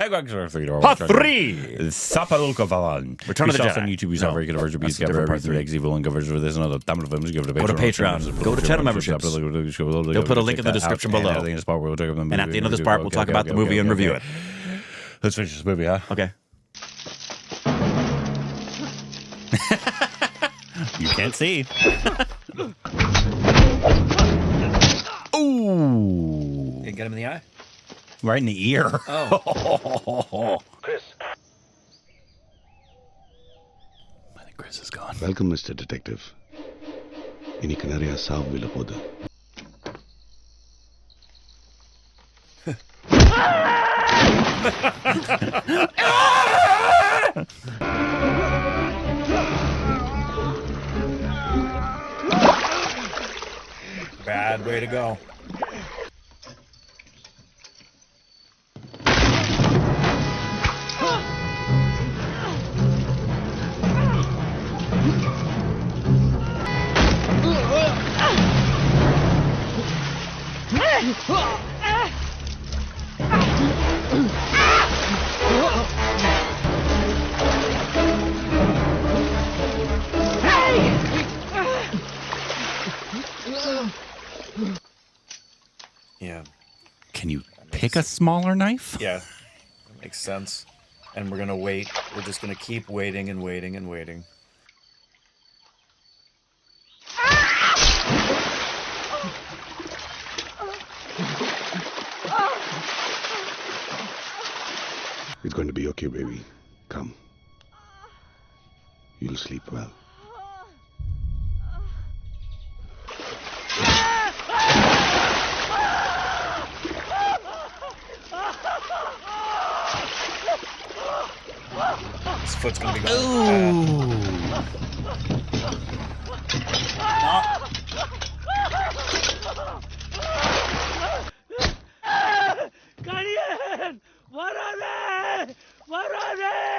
Part 3. THUPPARIVAALAN. Return of the Jedi. On YouTube, we saw very good version of Beast Gabber, Part 3, Evil, and version of this and other dumb films. Go to Patreon. Go to channel memberships. They'll put a link in the description below. And at the end of this part, we'll talk about the movie and review it. Let's finish this movie, huh? Okay. You can't see. Ooh. You get him in the eye? Right in the ear. Oh. Chris. I think Chris is gone. Welcome, Mr. Detective. இன்னைக்கு நிறைய சாவு விழ போகுது. Bad way to go. Yeah. Can you pick a smaller knife? Yeah. That makes sense. And we're gonna wait. We're just gonna keep waiting and waiting and waiting. It's going to be okay, baby. Come. You'll sleep well. His foot's gonna be going. Guardian! What are they? What are they?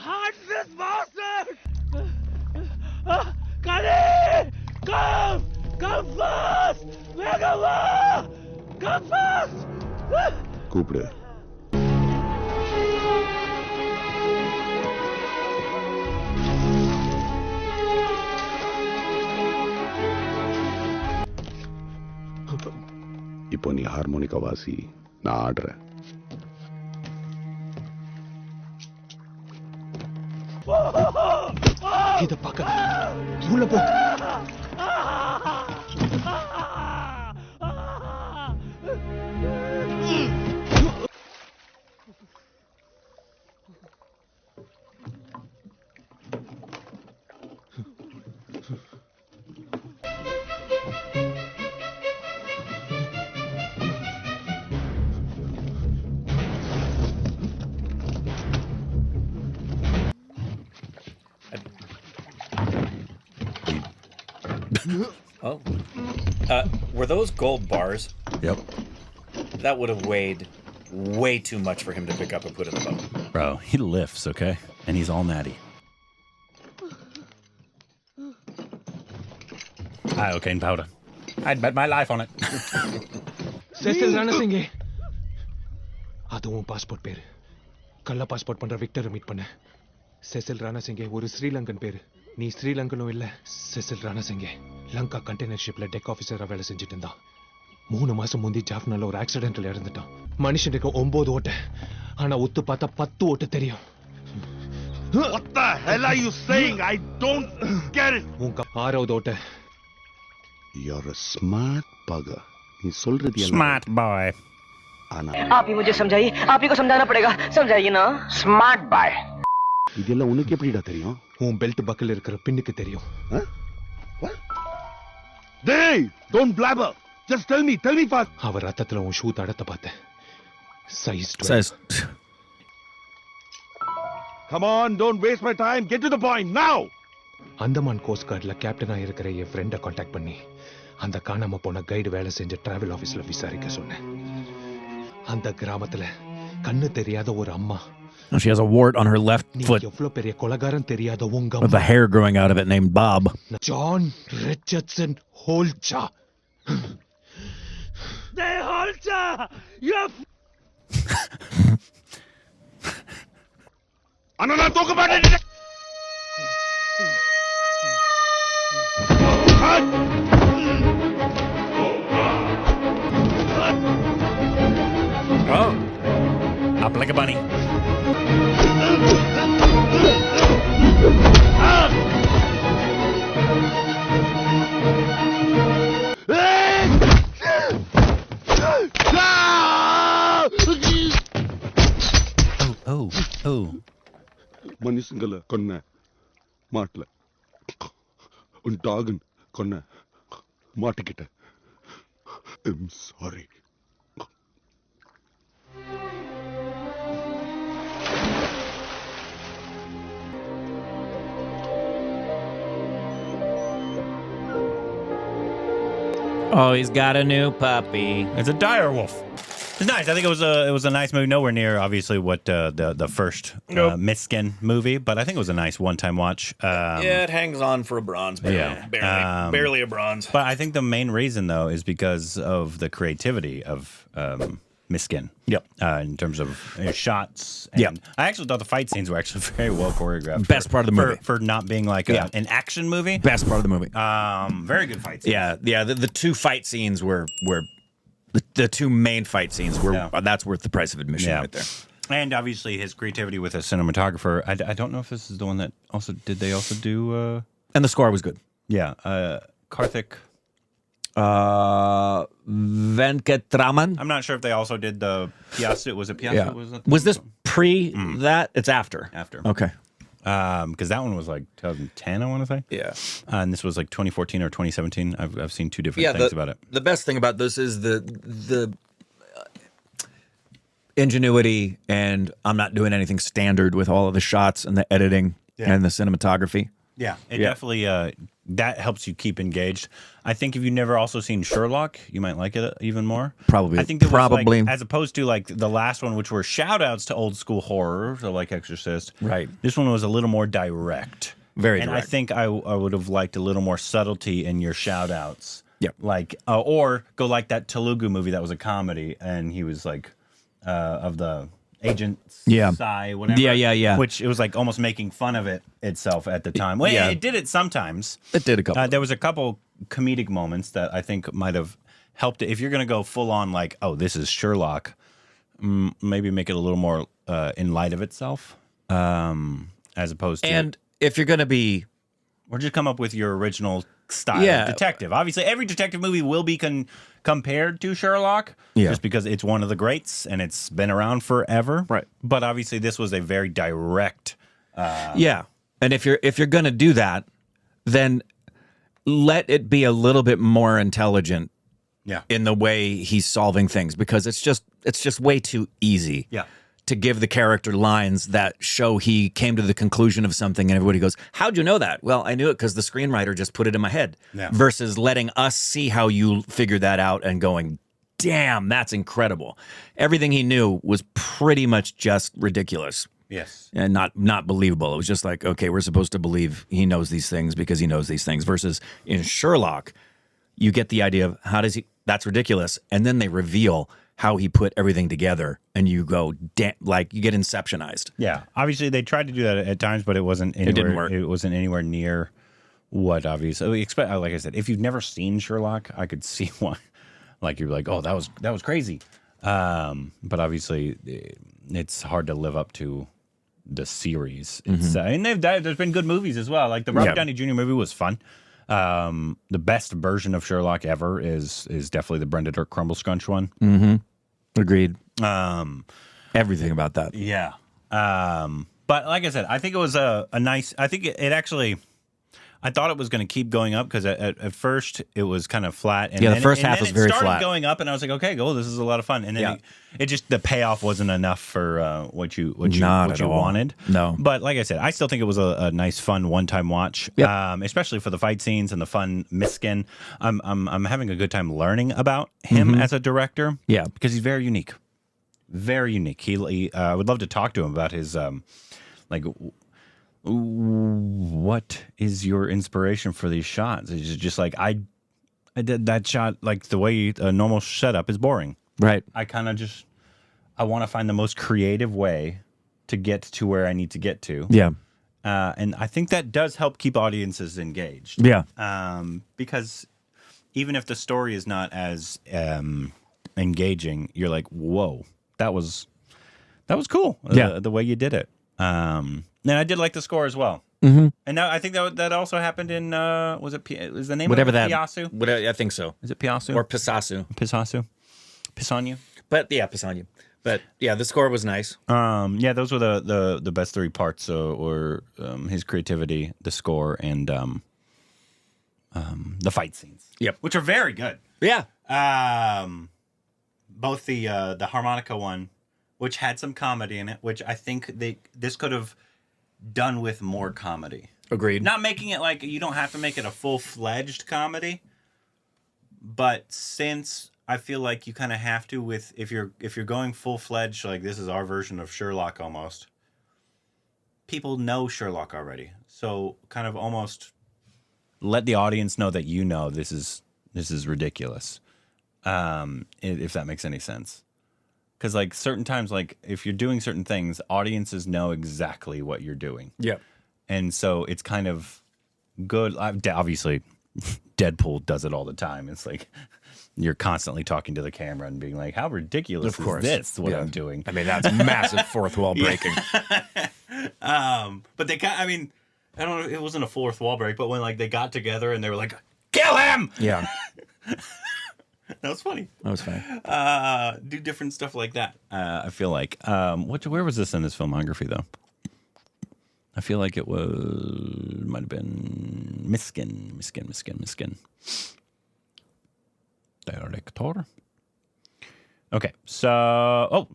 Hunt this bastard! Guardian! Come! Come fast! Megawar! Come fast! கூப்பிடு. இப்போ நீ harmonica வாசி, நான் ஆடுறேன். இத பக்கம் உள்ள போ. Oh. Were those gold bars? Yep. That would have weighed way too much for him to pick up and put in the boat. Bro, he lifts, okay? And he's all natty. Iocane powder. I'd bet my life on it. Cecil Ranasinghe. அதுவும் passport பேரு. கள்ள passport பண்ற விக்டரை meet பண்ண. Cecil ராணாசிங்கே ஒரு ஸ்ரீலங்கன் பேரு. நீ ஸ்ரீலங்கனும் இல்ல, Cecil ராணாசிங்கே Lanka container ஷிப்ல tech ஆபீசரா வேலை செஞ்சுட்டு இருந்தான். 3 மாசம் முந்தி ஜாஃப்னால ஒரு ஆக்சிடென்ட்ல இறந்துட்டான். மனுஷனுக்கு 9 ஓட்ட, ஆனா ஒத்து பார்த்தா 10 ஓட்ட தெரியும். What the hell are you saying? I don't get it. உங்க 6வது ஓட்ட. You're a smart bugger. நீ சொல்றது எல்லாம் Smart boy. ஆனா आप ही मुझे समझाइए, आप ही को समझाना पड़ेगा. समझाइए ना. Smart bye. இதெல்லாம் உனக்கு எப்படிடா தெரியும்? உன் பெல்ட் பக்கல் இருக்கிற பின்னுக்கு தெரியும். Hey, don't blabber. Just tell me fast. அவர் ரத்தத்துல உன் ஷூ தடத்தை பார்த்தேன். Size Says, Come on, don't waste my time. Get to the point now. Andaman coast கார்ட்ல கேப்டனா இருக்கிற என் ஃப்ரெண்டை காண்டாக்ட் பண்ணி அந்த காணாம போன கைடு வேலை செஞ்ச டிராவல் ஆபீஸ்ல விசாரிக்க சொன்னேன். அந்த கிராமத்துல கண்ணு தெரியாத ஒரு அம்மா, she has a wart on her left நீ foot எவ்வளவு பெரிய கொலகாரன் தெரியாத உங்க with a hair growing out of it named Bob. John Richardson Holcha. They Holcha! You అన్న నా తూకబడండి Oh, up like a bunny. Oh. மனுஷங்களை கொன்ன மாட்டல உன் டாகன் கொன்ன மாட்டிக்கிட்ட I'm sorry Oh, he's got a new puppy. It's a dire wolf. It's nice. I think it was a nice movie. Nowhere near, obviously, what the first Mysskin movie, but I think it was a nice one-time watch. Yeah, it hangs on for a bronze. Barely, Yeah. barely a bronze. But I think the main reason, though, is because of the creativity of Mysskin. Yep. In terms of shots. And Yep. I actually thought the fight scenes were actually very well choreographed. Best part of the movie. For not being like an action movie. Best part of the movie. Very good fight scenes. Yeah. The two fight scenes were the two main fight scenes were that's worth the price of admission right there. And obviously his creativity with a cinematographer. I don't know if this is the one that also they also do. And the score was good. Yeah. Karthik. Venkatraman. I'm not sure if they also did the Piazza. Was it Piazza? Yeah. Was Was this pre that? It's after. After. Okay. Because that one was like 2010, I want to say. Yeah. And this was like 2014 or 2017. I've seen two different things about it. The best thing about this is the ingenuity, and I'm not doing anything standard with all of the shots and the editing and the cinematography. Yeah, it definitely that helps you keep engaged. I think if you've never also seen Sherlock, you might like it even more. Probably. I think there was Probably. like, as opposed to like the last one, which were shout outs to old school horror, so like Exorcist. Right. This one was a little more direct. Very and direct. I think I would have liked a little more subtlety in your shout outs. Yep. Like, or go like that Telugu movie that was a comedy, and he was like, of the agent Sai, whatever. Yeah. Which it was like almost making fun of it itself at the time. Well, it did it sometimes. It did a couple. There was a couple comedic moments that I think might have helped it. If you're going to go full on like, oh, this is Sherlock, maybe make it a little more in light of itself, as opposed to. And if you're going to be, or just come up with your original style of detective. Obviously, every detective movie will be compared to Sherlock, just because it's one of the greats and it's been around forever. Right. But obviously, this was a very direct. and if you're going to do that, then let it be a little bit more intelligent. Yeah. In the way he's solving things, because it's just way too easy. Yeah. To give the character lines that show he came to the conclusion of something, and everybody goes, "How'd you know that?" Well, I knew it because the screenwriter just put it in my head. Yeah. Versus letting us see how you figured that out and going, "Damn, that's incredible." Everything he knew was pretty much just ridiculous. Yes. And not believable. It was just like, okay, we're supposed to believe he knows these things because he knows these things. Versus in Sherlock, you get the idea of how does he? That's ridiculous, and then they reveal how he put everything together, and you go, damn, like you get inceptionized. Yeah, obviously they tried to do that at times, but it wasn't. Anywhere, it didn't work. It wasn't anywhere near what obviously we expect. Like I said, if you've never seen Sherlock, I could see why. Like you're like, oh, that was crazy. But obviously, it's hard to live up to the series. It's and there's been good movies as well. Like the Robert Downey Jr. movie was fun. The best version of Sherlock ever is definitely the Brenda Crumble-Scrunch one. Mm-hmm. Agreed. Everything about that. Yeah. But like I said, I think it was a nice. I think it actually. I thought it was going to keep going up because at first it was kind of flat. And the then first half was very flat. It started flat. going up, and I was like, okay, cool, this is a lot of fun. And then it just the payoff wasn't enough for what you wanted. No, but like I said, I still think it was a nice, fun one-time watch. Yep. Especially for the fight scenes and the fun Mysskin. I'm having a good time learning about him as a director. Yeah, because he's very unique, very unique. He I would love to talk to him about his like. What is your inspiration for these shots? It's just like I did that shot like the way a normal setup is boring. Right. I kind of I want to find the most creative way to get to where I need to get to. Yeah. And I think that does help keep audiences engaged. Yeah. Because even if the story is not as engaging, you're like, whoa, that was cool. Yeah. The way you did it. And I did like the score as well. Mm-hmm. And now I think that also happened in was the name Whatever of it that. Piasu? Whatever, I think so. Is it Piasu Or Pisasu. Pisanyu? But yeah, Pisanyu. But yeah, the score was nice. Yeah, those were the best three parts, or his creativity, the score, and the fight scenes. Yep. Which are very good. Yeah. Both the harmonica one, which had some comedy in it, which I think this could have done with more comedy. Agreed. Not making it like you don't have to make it a full-fledged comedy, but since I feel like you kind of have to with if you're going full-fledged, like this is our version of Sherlock almost. People know Sherlock already. So kind of almost let the audience know that this is ridiculous. If that makes any sense. Cuz like certain times, like if you're doing certain things, audiences know exactly what you're doing. Yeah. And so it's kind of good. Obviously, Deadpool does it all the time. It's like you're constantly talking to the camera and being like, how ridiculous is this, what I'm doing? I mean, that's massive fourth wall breaking. But they I mean, I don't know, it wasn't a fourth wall break, but when like they got together and they were like, kill him! Yeah. That was funny. That was funny. Do different stuff like that. I feel like. Where was this in his filmography, though? I feel like it might have been Mysskin. Director. Okay, so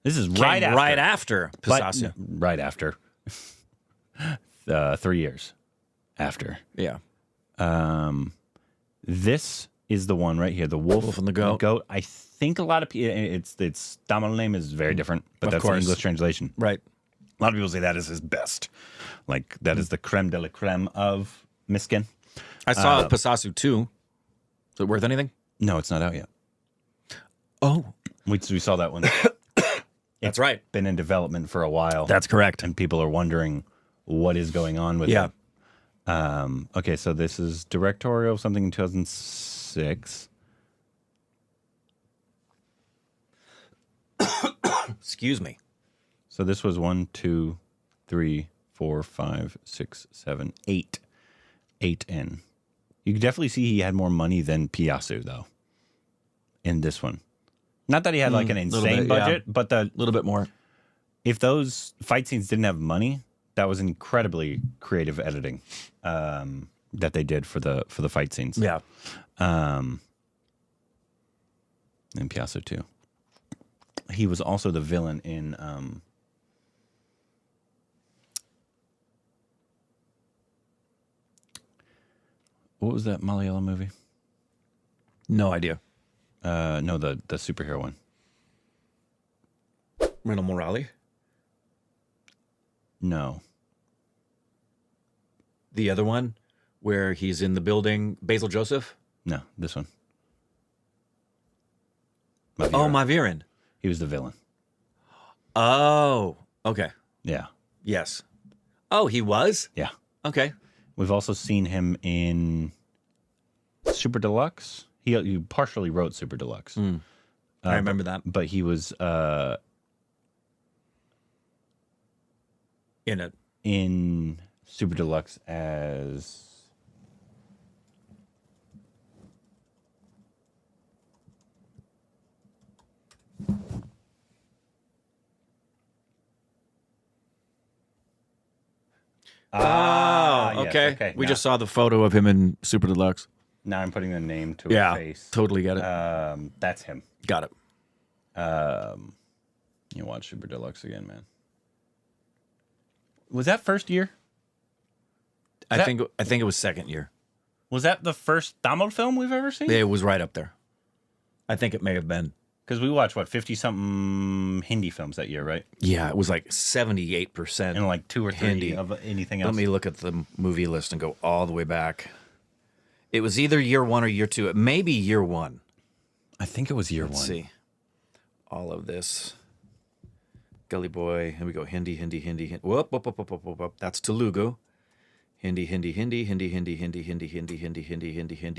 this is right after Pisasu. Right after. 3 years after. Yeah. This is the one right here, the Wolf and the Goat. I think a lot of people, its Tamil name is very different, but that's the English translation. Right. A lot of people say that is his best. Like, that is the creme de la creme of Mysskin. I saw Pisasu 2. Is it worth anything? No, it's not out yet. Oh. We saw that one. That's right. Been in development for a while. That's correct. And people are wondering what is going on with it. Okay, so this is Directorial, something in 2006. Excuse me. So this was 1, 2, 3, 4, 5, 6, 7, 8. 8 in. You can definitely see he had more money than Piasu, though, in this one. Not that he had like an insane budget, but a little bit more. If those fight scenes didn't have money, that was incredibly creative editing that they did for the fight scenes. Yeah. And Piasu too. He was also the villain in what was that Malayalam movie? No idea. No, the superhero one. Randall Morale? No. The other one where he's in the building, Basil Joseph? No, this one. Oh, Maviran. He was the villain. Oh, okay. Yeah. Yes. Oh, he was? Yeah. Okay. We've also seen him in Super Deluxe. He partially wrote Super Deluxe. I remember that. But he was in it. In Super Deluxe as okay. Okay. We just saw the photo of him in Super Deluxe. Now I'm putting the name to Yeah, his face. totally get it. That's him. Got it. You watch Super Deluxe again, man. Was that first year? I think it was second year. Was that the first Tamil film we've ever seen? It was right up there. I think it may have been. Because we watched, 50-something Hindi films that year, right? Yeah, it was like 78%. And like 2 or 3 Hindi. of anything else. Let me look at the movie list and go all the way back. It was either year 1 or year 2. Maybe year 1. I think it was year 1. Let's see. All of this. Gully Boy. Here we go. Hindi. Whoop, whoop, whoop, whoop, whoop, whoop, whoop. That's Telugu. Hindi,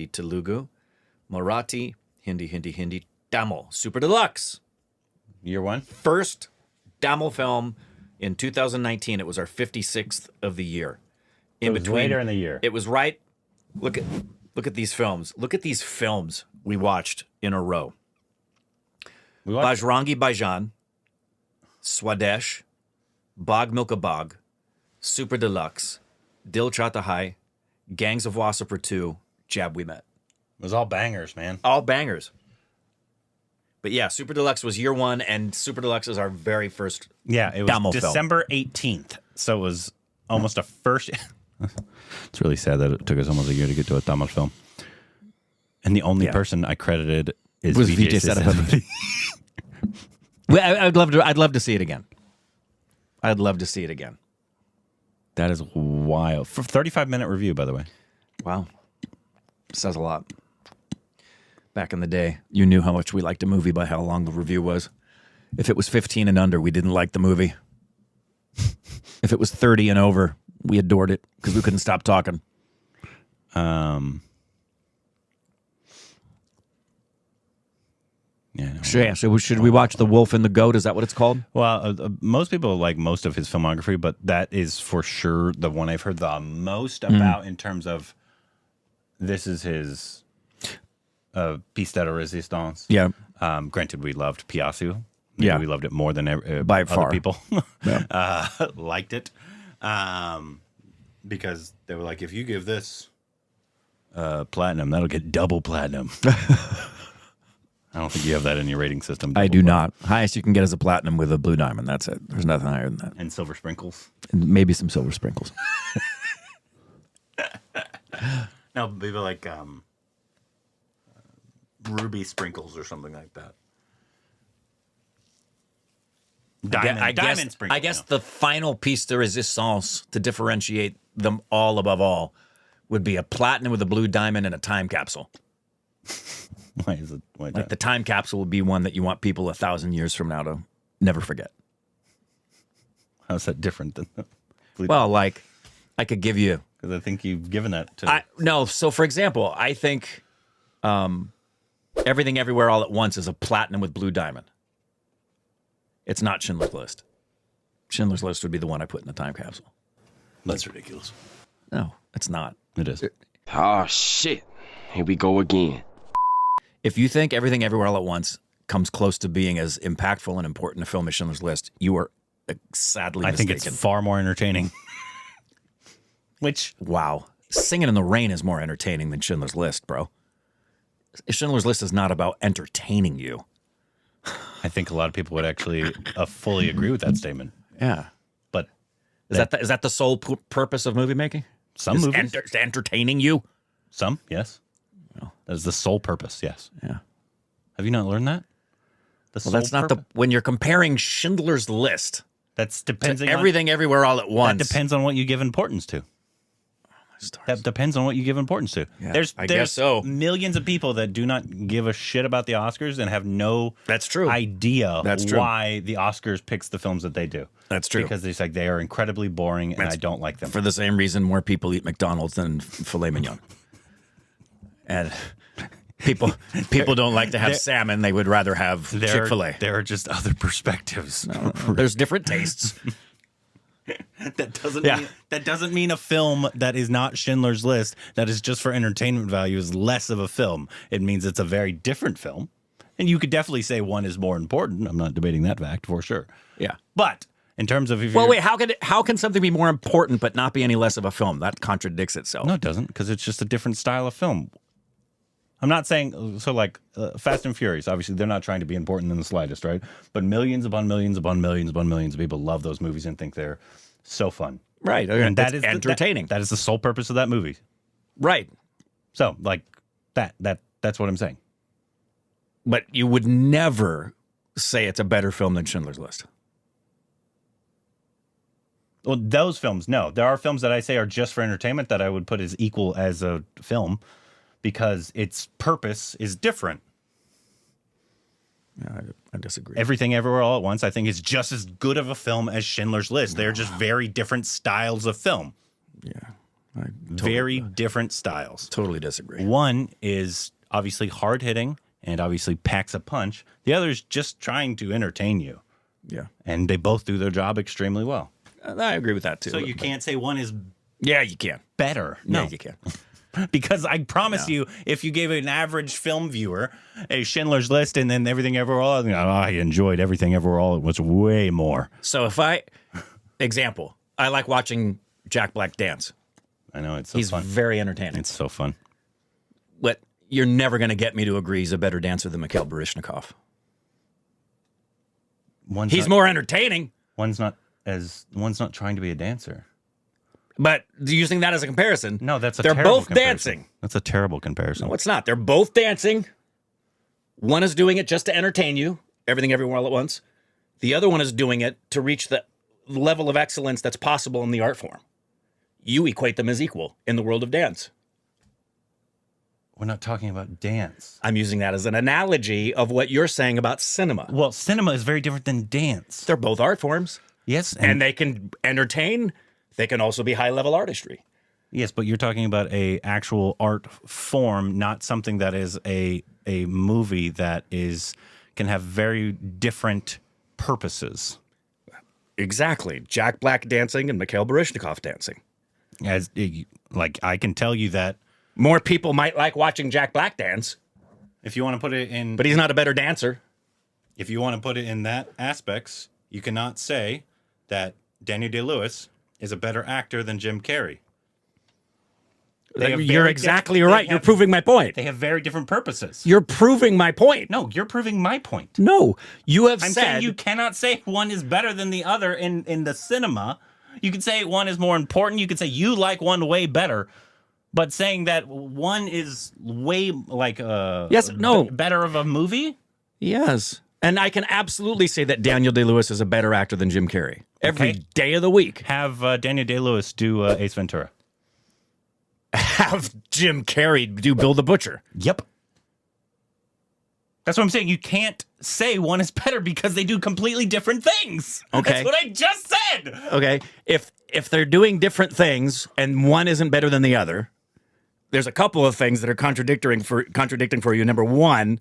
Telugu. Marathi, Hindi, Tamil. Super Deluxe. Year one? First Tamil film in 2019. It was our 56th of the year. It was later in the year. It was right. Look at these films. Look at these films we watched in a row. We watched Bajrangi Bhaijaan, Swadesh, Bog Milka Bog, Super Deluxe, Dil Chata Hai, Gangs of Wasseypur 2, Jab We Met. It was all bangers, man. All bangers. But yeah, Super Deluxe was year one, and Super Deluxe is our very first Yeah, it was Tamil film. December 18th. So it was almost a first. It's really sad that it took us almost a year to get to a Tamil film. And the only person I credited was Vijay Sethupathi. Well, I'd love to see it again. I'd love to see it again. That is wild. For 35-minute review, by the way. Wow. Says a lot. Back in the day, you knew how much we liked a movie by how long the review was. If it was 15 and under, we didn't like the movie. If it was 30 and over, we adored it because we couldn't stop talking. Yeah. So should we watch The Wolf and the Goat? Is that what it's called? Well, most people like most of his filmography, but that is for sure the one I've heard the most about in terms of this is his piece de resistance. Yeah. Granted, we loved Piasu. Maybe Yeah. we loved it more than By other far. people Yeah. liked it. Because they were like, if you give this platinum, that'll get double platinum. I don't think you have that in your rating system. I do not. Highest you can get is a platinum with a blue diamond. That's it. There's nothing higher than that. And silver sprinkles. And maybe some silver sprinkles. No, maybe like ruby sprinkles or something like that. Diamond sprinkles. I guess the final piece de resistance to differentiate them all above all would be a platinum with a blue diamond and a time capsule. Why is it? Why Like that? the time capsule would be one that you want people 1,000 years from now to never forget. How's that different than? Well, like I could give you. Because I think you've given that to. No. So, for example, I think Everything Everywhere All at Once is a platinum with blue diamond. It's not Schindler's List. Schindler's List would be the one I put in the time capsule. That's ridiculous. No, it's not. It is. Oh, shit. Here we go again. If you think Everything Everywhere All at Once comes close to being as impactful and important a film as Schindler's List, you are sadly I mistaken. think it's far more entertaining. Which, wow. Singing in the Rain is more entertaining than Schindler's List, bro. Schindler's List is not about entertaining you. I think a lot of people would actually fully agree with that statement. Yeah. But Is that the sole purpose of movie making? some movies, Entertaining you? some, yes. That is the sole purpose, yes. Yeah. Have you not learned that? Well, that's not when you're comparing Schindler's List That's to depending Everything Everywhere All at Once. That depends on what you give importance to. That depends on what you give importance to. Yeah, there's I guess so. millions of people that do not give a shit about the Oscars and have no That's true. idea That's true. why the Oscars picks the films that they do. That's true. Because it's like they are incredibly boring and I don't like them. For the same reason more people eat McDonald's than filet mignon. And people don't like to have salmon. They would rather have Chick-fil-A. There are just other perspectives. There's different tastes. That doesn't mean a film that is not Schindler's List, that is just for entertainment value, is less of a film. It means it's a very different film. And you could definitely say one is more important. I'm not debating that fact for sure. Yeah. But in terms of wait, how can something be more important but not be any less of a film? That contradicts itself. No, it doesn't, because it's just a different style of film. I'm not saying, so like Fast and Furious, obviously they're not trying to be important in the slightest, right? But millions upon millions upon millions upon millions of people love those movies and think they're so fun. Right. And that is entertaining. That is the sole purpose of that movie. Right. So like that's what I'm saying. But you would never say it's a better film than Schindler's List. Well, those films, no. There are films that I say are just for entertainment that I would put as equal as a film because its purpose is different. I disagree. Everything Everywhere All at Once, I think, is just as good of a film as Schindler's List. They're just very different styles of film. Yeah. Very different styles. Totally disagree. One is obviously hard-hitting and obviously packs a punch. The other is just trying to entertain you. Yeah. And they both do their job extremely well. I agree with that, too. So you can't say one is Yeah, you can. better. No, Yeah, you can. because I promise you, if you gave an average film viewer a Schindler's List and then Everything Everywhere All, I enjoyed Everything Everywhere All. It was way more. So example, I like watching Jack Black dance. I know, it's so He's fun. very entertaining. It's so fun. But you're never going to get me to agree he's a better dancer than Mikhail Baryshnikov. He's more entertaining. One's not trying to be a dancer. But using that as a comparison, No, they're both dancing. That's a terrible comparison. No, it's not. They're both dancing. One is doing it just to entertain you, Everything Everywhere All at Once. The other one is doing it to reach the level of excellence that's possible in the art form. You equate them as equal in the world of dance. We're not talking about dance. I'm using that as an analogy of what you're saying about cinema. Well, cinema is very different than dance. They're both art forms. Yes, And they can entertain. They can also be high-level artistry. yes, but you're talking about a actual art form, not something that is a movie that can have very different purposes. Exactly. Jack Black dancing and Mikhail Baryshnikov dancing. I can tell you that More people might like watching Jack Black dance, if you want to put it in, but he's not a better dancer. if you want to put it in that aspects, you cannot say that Daniel Day-Lewis is a better actor than Jim Carrey. They have You're very exactly different- right. they You're have- proving my point. They have very different purposes. You're proving my point. No, you're proving my point. No, you have I'm said saying you cannot say one is better than the other in the cinema. You could say one is more important. You could say you like one way better. But saying that one is way better of a movie? Yes. And I can absolutely say that Daniel Day-Lewis is a better actor than Jim Carrey every Okay. day of the week. Have Daniel Day-Lewis do Ace Ventura. Have Jim Carrey do Bill the Butcher. Yep. That's what I'm saying. You can't say one is better because they do completely different things. Okay. That's what I just said. Okay. If they're doing different things and one isn't better than the other, there's a couple of things that are contradicting for you. Number one,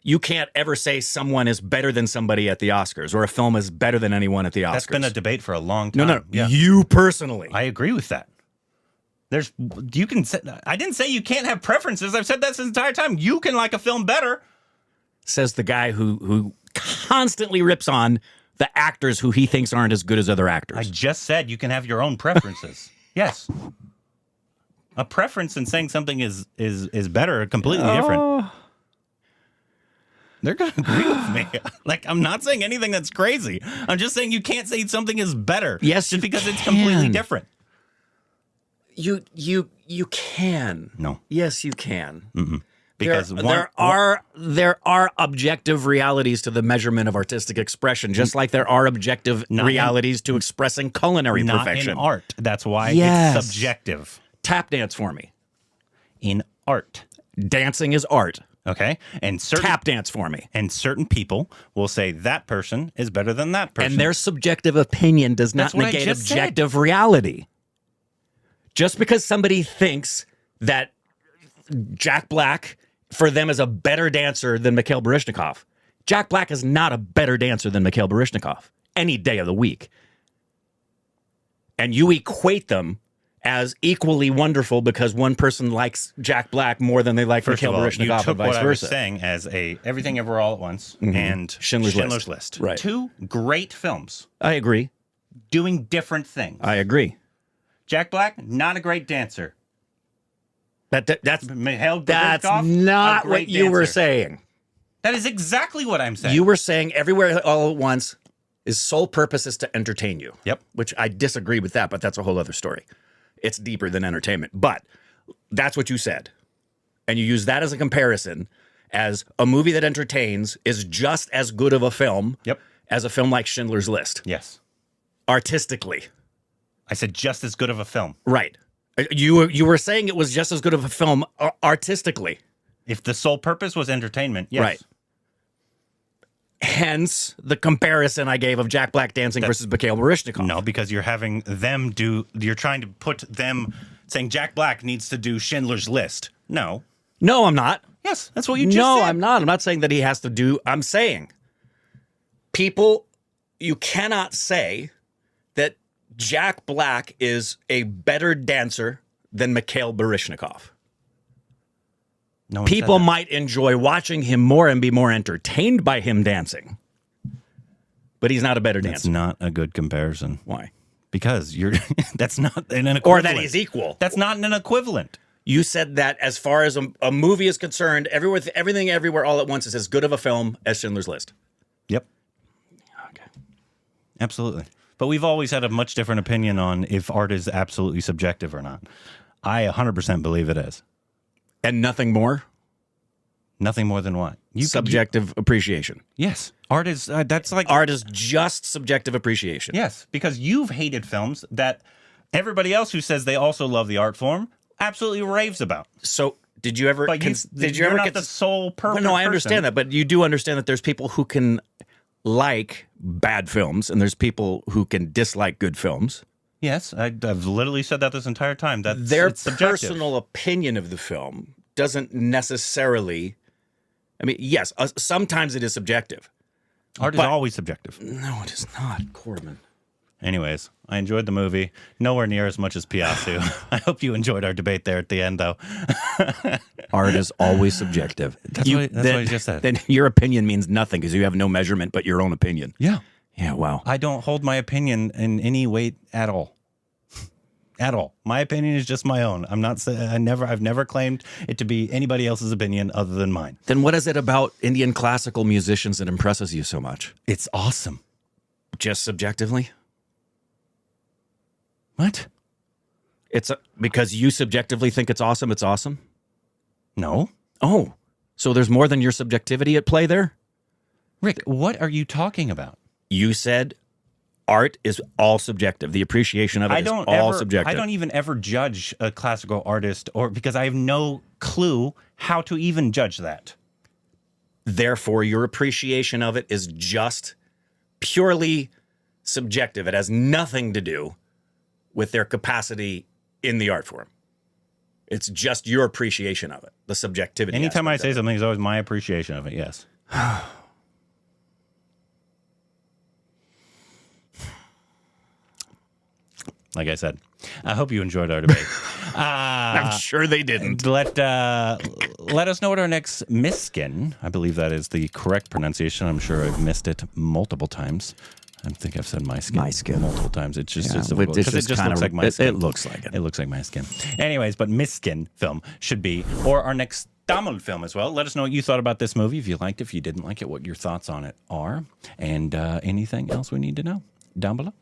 you can't ever say someone is better than somebody at the Oscars or a film is better than anyone at the Oscars. That's been a debate for a long time. No. Yeah. You personally. I agree with that. You can say, I didn't say you can't have preferences. I've said that this entire time. You can like a film better. Says the guy who constantly rips on the actors who he thinks aren't as good as other actors. I just said you can have your own preferences. Yes. A preference and saying something is better are completely different. They're going to agree with me. Like, I'm not saying anything that's crazy. I'm just saying you can't say something is better. Yes, just because you it's completely can. different. You can. No. Yes, you can. Because there are objective realities to the measurement of artistic expression, just like there are objective realities to expressing culinary not perfection. in art. That's why Yes. it's subjective. Tap dance for me. In art. Dancing is art. Okay? And Tap dance for me. And certain people will say that person is better than that person. And their subjective opinion does not That's what I negate just objective reality. Just because somebody thinks that Jack Black for them is a better dancer than Mikhail Baryshnikov, Jack Black is not a better dancer than Mikhail Baryshnikov any day of the week. And you equate them as equally wonderful because one person likes Jack Black more than they like First Mikhail of all, you Baryshnikov took and vice what I was versa. saying as Everything Ever All at Once and Schindler's List. Right. Two great films I agree. doing different things. I agree. Jack Black, not a great dancer. That's Mikhail That's Gorbachev, not a great what you were dancer. saying. That is exactly what I'm saying. You were saying Everywhere All at Once, his sole purpose is to entertain you. Yep. Which I disagree with that, but that's a whole other story. It's deeper than entertainment. But that's what you said. And you use that as a comparison as a movie that entertains is just as good of a film Yep. as a film like Schindler's List. Yes. Artistically. I said just as good of a film. Right. You were saying it was just as good of a film artistically. If the sole purpose was entertainment, yes. Right. Hence the comparison I gave of Jack Black dancing versus Mikhail Baryshnikov. No, because you're having them do. You're trying to put them saying Jack Black needs to do Schindler's List. No. No, I'm not. Yes, that's what you just said. No, I'm not. I'm not saying that he has to do. I'm saying people, you cannot say that Jack Black is a better dancer than Mikhail Baryshnikov. No one People said that. might enjoy watching him more and be more entertained by him dancing, but he's not a better That's dancer. not a good comparison. Why? Because you're. That's not an equivalent. Or that he's equal. That's not an equivalent. You said that as far as a movie is concerned, everything, everywhere, all at once is as good of a film as Schindler's List. Yep. Okay. Absolutely. But we've always had a much different opinion on if art is absolutely subjective or not. I 100% believe it is. And nothing more? Nothing more than what? Subjective appreciation. Yes. Art is, that's like. Art is just subjective appreciation. Yes. Because you've hated films that everybody else who says they also love the art form absolutely raves about. So did you ever? But you're not the sole perfect No, I person. understand that, but you do understand that there's people who can like bad films, and there's people who can dislike good films. Yes, I've literally said that this entire time. That Their it's subjective. personal opinion of the film doesn't necessarily. I mean, yes, sometimes it is subjective. Art is always subjective. No, it is not, Korbin. Anyways, I enjoyed the movie. Nowhere near as much as Piasu. I hope you enjoyed our debate there at the end, though. Art is always subjective. That's what I just said. Then your opinion means nothing because you have no measurement but your own opinion. Yeah. Yeah, wow. I don't hold my opinion in any weight at all. At all. My opinion is just my own. I've never claimed it to be anybody else's opinion other than mine. Then what is it about Indian classical musicians that impresses you so much? It's awesome. Just subjectively? What? Because you subjectively think it's awesome, it's awesome? No. Oh, so there's more than your subjectivity at play there? Rick, what are you talking about? You said art is all subjective. The appreciation of it is all subjective. I don't even ever judge a classical artist because I have no clue how to even judge that. Therefore, your appreciation of it is just purely subjective. It has nothing to do with their capacity in the art form. It's just your appreciation of it, the subjectivity. Anytime I say something, it's always my appreciation of it, yes. Like I said, I hope you enjoyed our debate. I'm sure they didn't. Let us know what our next Mysskin, I believe that is the correct pronunciation. I'm sure I've missed it multiple times. I think I've said Mysskin multiple times. It's just, Yeah, it's it just looks kinda- like my skin. it looks like it. It looks like my skin. Anyways, but Mysskin film should be, or our next Tamil film as well. Let us know what you thought about this movie. If you liked it, if you didn't like it, what your thoughts on it are. And anything else we need to know down below.